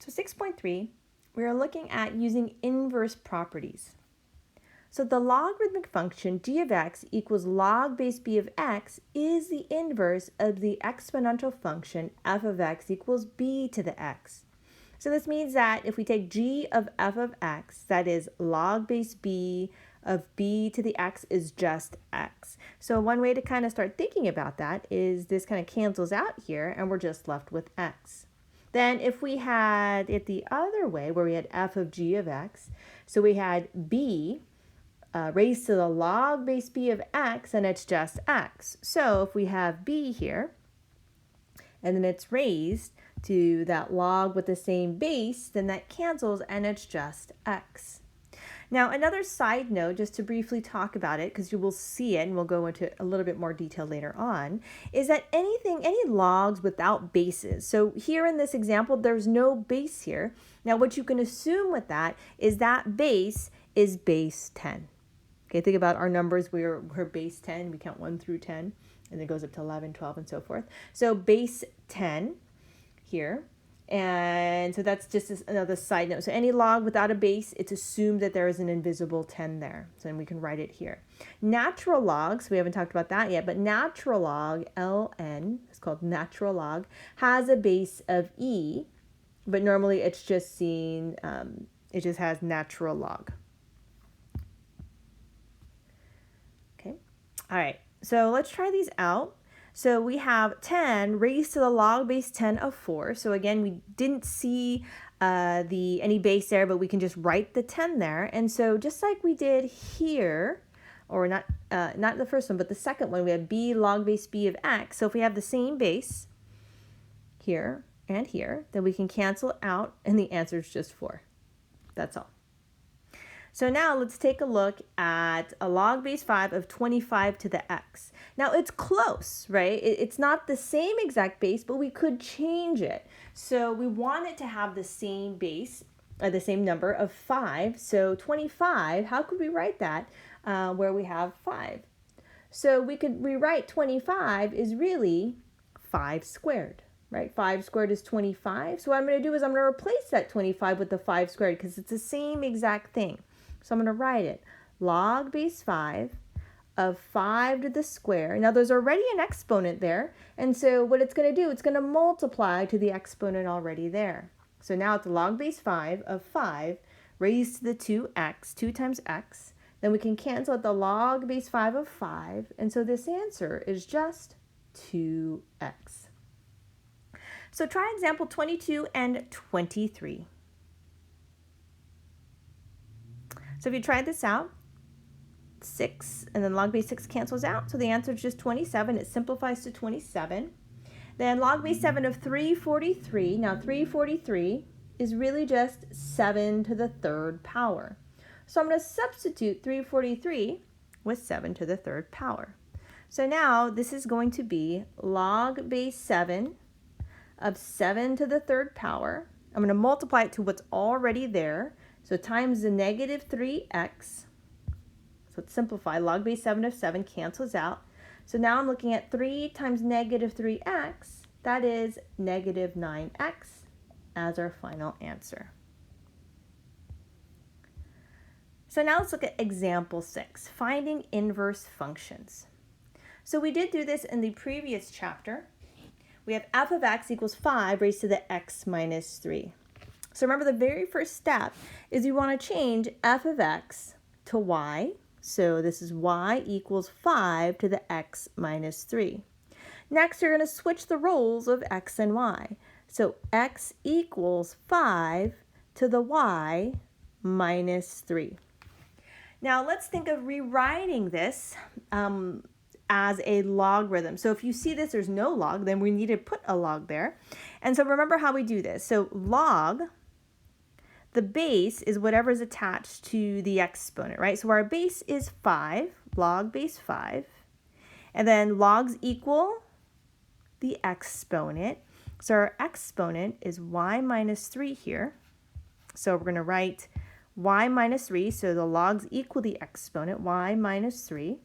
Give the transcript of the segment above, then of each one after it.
So 6.3, we are looking at using inverse properties. So the logarithmic function g of x equals log base b of x is the inverse of the exponential function f of x equals b to the x. So this means that if we take g of f of x, that is log base b of b to the x is just x. So one way to kind of start thinking about that is this kind of cancels out here and we're just left with x. Then if we had it the other way where we had f of g of x, so we had b raised to the log base b of x and it's just x. So if we have b here and then it's raised to that log with the same base, then that cancels and it's just x. Now another side note, just to briefly talk about it, because you will see it and we'll go into a little bit more detail later on, is that any logs without bases. So here in this example, there's no base here. Now what you can assume with that is that base is base 10. Okay, think about our numbers, we're base 10, we count 1 through 10, and it goes up to 11, 12, and so forth. So base 10 here. And so that's just another side note. So any log without a base, it's assumed that there is an invisible 10 there. So then we can write it here. Natural logs, we haven't talked about that yet, but natural log, ln, it's called natural log, has a base of e, but normally it's just seen, it just has natural log. Okay, all right, so let's try these out. So we have 10 raised to the log base 10 of 4. So again, we didn't see any base there, but we can just write the 10 there. And so just like we did here, or not the first one, but the second one, we have b log base b of x. So if we have the same base here and here, then we can cancel out, and the answer is just 4. That's all. So now let's take a look at a log base 5 of 25 to the x. Now it's close, right? It's not the same exact base, but we could change it. So we want it to have the same base, the same number of 5. So 25, how could we write that where we have 5? So we could rewrite 25 is really 5 squared. Right? 5 squared is 25. So what I'm going to do is I'm going to replace that 25 with the 5 squared because it's the same exact thing. So I'm going to write it log base 5 of 5 to the square. Now there's already an exponent there. And so what it's going to do, it's going to multiply to the exponent already there. So now it's log base 5 of 5 raised to the 2x, 2 times x. Then we can cancel out the log base 5 of 5. And so this answer is just 2x. So try example 22 and 23. So if you try this out, 6 and then log base 6 cancels out. So the answer is just 27. It simplifies to 27. Then log base 7 of 343. Now 343 is really just 7 to the third power. So I'm going to substitute 343 with 7 to the third power. So now this is going to be log base 7 of 7 to the third power. I'm going to multiply it to what's already there. So times the negative 3x. So let's simplify. Log base 7 of 7 cancels out. So now I'm looking at 3 times negative 3x. That is negative 9x as our final answer. So now let's look at example 6, finding inverse functions. So we did do this in the previous chapter. We have f of x equals 5 raised to the x minus 3. So remember, the very first step is you want to change f of x to y. So this is y equals 5 to the x minus 3. Next, you're going to switch the roles of x and y. So x equals 5 to the y minus 3. Now let's think of rewriting this as a logarithm. So if you see this, there's no log, then we need to put a log there. And so remember how we do this. So log, the base is whatever is attached to the exponent, right? So our base is 5, log base 5. And then logs equal the exponent. So our exponent is y minus 3 here. So we're going to write y minus 3. So the logs equal the exponent, y minus 3.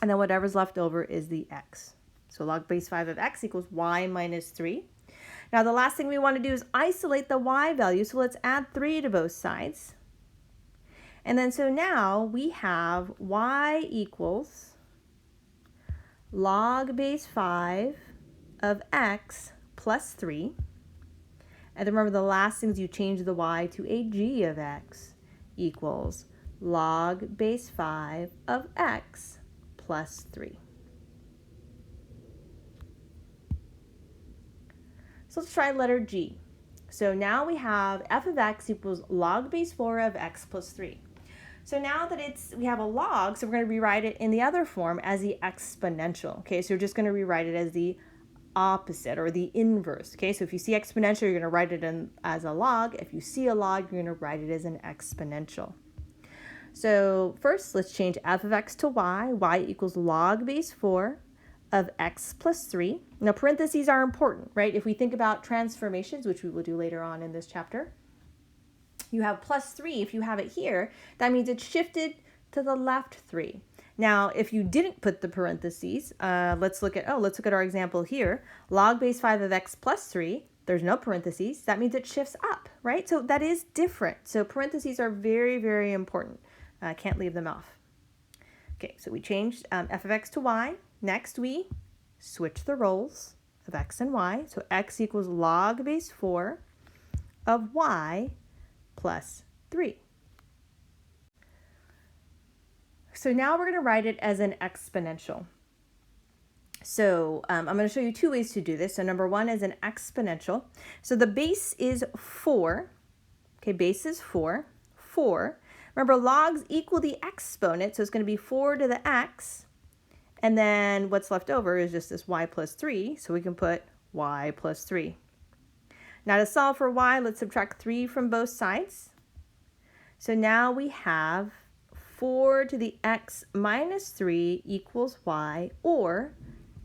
And then whatever's left over is the x. So log base 5 of x equals y minus 3. Now the last thing we want to do is isolate the y value, so let's add 3 to both sides. And then so now we have y equals log base 5 of x plus 3. And then remember the last thing is you change the y to a g of x equals log base 5 of x plus 3. So let's try letter G. So now we have f of x equals log base 4 of x plus 3. So now that we have a log, so we're going to rewrite it in the other form as the exponential. Okay, so we're just going to rewrite it as the opposite or the inverse. Okay, so if you see exponential, you're going to write it as a log. If you see a log, you're going to write it as an exponential. So first, let's change f of x to y. Y equals log base 4 of x plus 3. Now, parentheses are important, right? If we think about transformations, which we will do later on in this chapter, you have plus 3. If you have it here, that means it's shifted to the left 3. Now, if you didn't put the parentheses, let's look at our example here. Log base 5 of x plus 3, there's no parentheses. That means it shifts up, right? So that is different. So parentheses are very, very important. Can't leave them off. Okay, so we changed f of x to y. Next, we switch the roles of x and y. So x equals log base 4 of y plus 3. So now we're going to write it as an exponential. So I'm going to show you 2 ways to do this. So number 1 is an exponential. So the base is 4. Okay, base is 4. 4. Remember, logs equal the exponent, so it's going to be 4 to the x. And then what's left over is just this y plus 3, so we can put y plus 3. Now to solve for y, let's subtract 3 from both sides. So now we have 4 to the x minus 3 equals y, or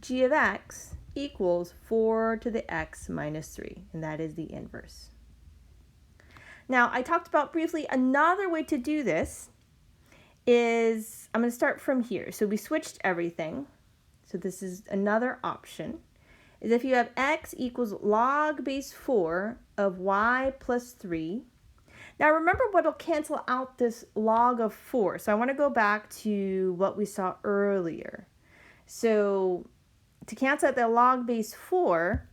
g of x equals 4 to the x minus 3, and that is the inverse. Now, I talked about briefly another way to do this is, I'm going to start from here. So we switched everything. So this is another option, is if you have x equals log base 4 of y plus 3. Now remember what'll cancel out this log of 4. So I want to go back to what we saw earlier. So to cancel out the log base 4,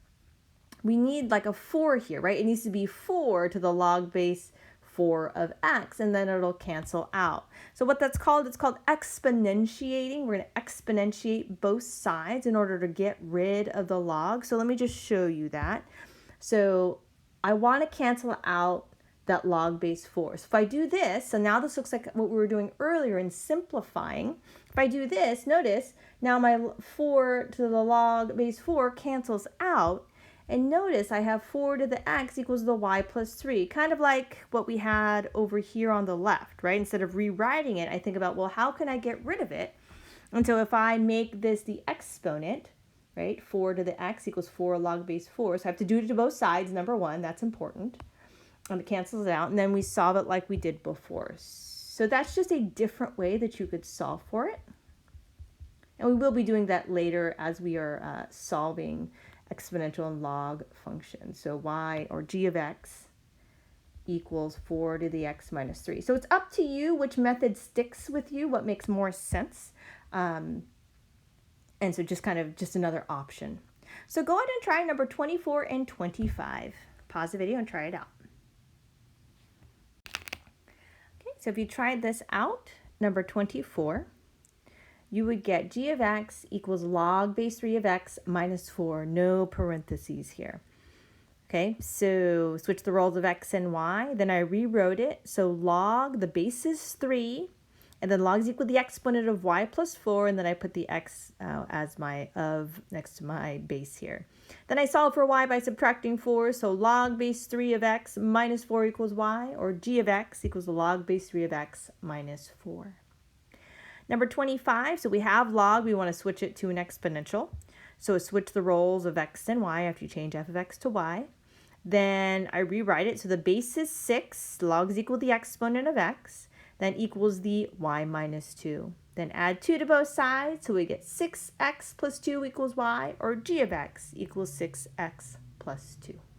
we need like a 4 here, right? It needs to be 4 to the log base 4 of x, and then it'll cancel out. So what that's called, it's called exponentiating. We're going to exponentiate both sides in order to get rid of the log. So let me just show you that. So I want to cancel out that log base 4. So if I do this, so now this looks like what we were doing earlier in simplifying. If I do this, notice now my 4 to the log base 4 cancels out. And notice I have 4 to the x equals the y plus 3, kind of like what we had over here on the left, right? Instead of rewriting it, I think about, well, how can I get rid of it? And so if I make this the exponent, right, 4 to the x equals 4 log base 4, so I have to do it to both sides, number 1, that's important. It cancels it out, and then we solve it like we did before. So that's just a different way that you could solve for it. And we will be doing that later as we are solving exponential and log functions. So y, or g of x, equals 4 to the x minus 3. So it's up to you which method sticks with you, what makes more sense. And so just another option. So go ahead and try number 24 and 25. Pause the video and try it out. Okay, so if you tried this out, number 24, you would get g of x equals log base 3 of x minus 4, no parentheses here. Okay, so switch the roles of x and y. Then I rewrote it. So log, the base is 3, and then log is equal to the exponent of y plus 4, and then I put the x as my of next to my base here. Then I solve for y by subtracting 4, so log base 3 of x minus 4 equals y, or g of x equals the log base 3 of x minus 4. Number 25, so we have log, we want to switch it to an exponential. So switch the roles of x and y after you change f of x to y. Then I rewrite it, so the base is 6, log is equal to the exponent of x, then equals the y minus 2. Then add 2 to both sides, so we get 6x plus 2 equals y, or g of x equals 6x plus 2.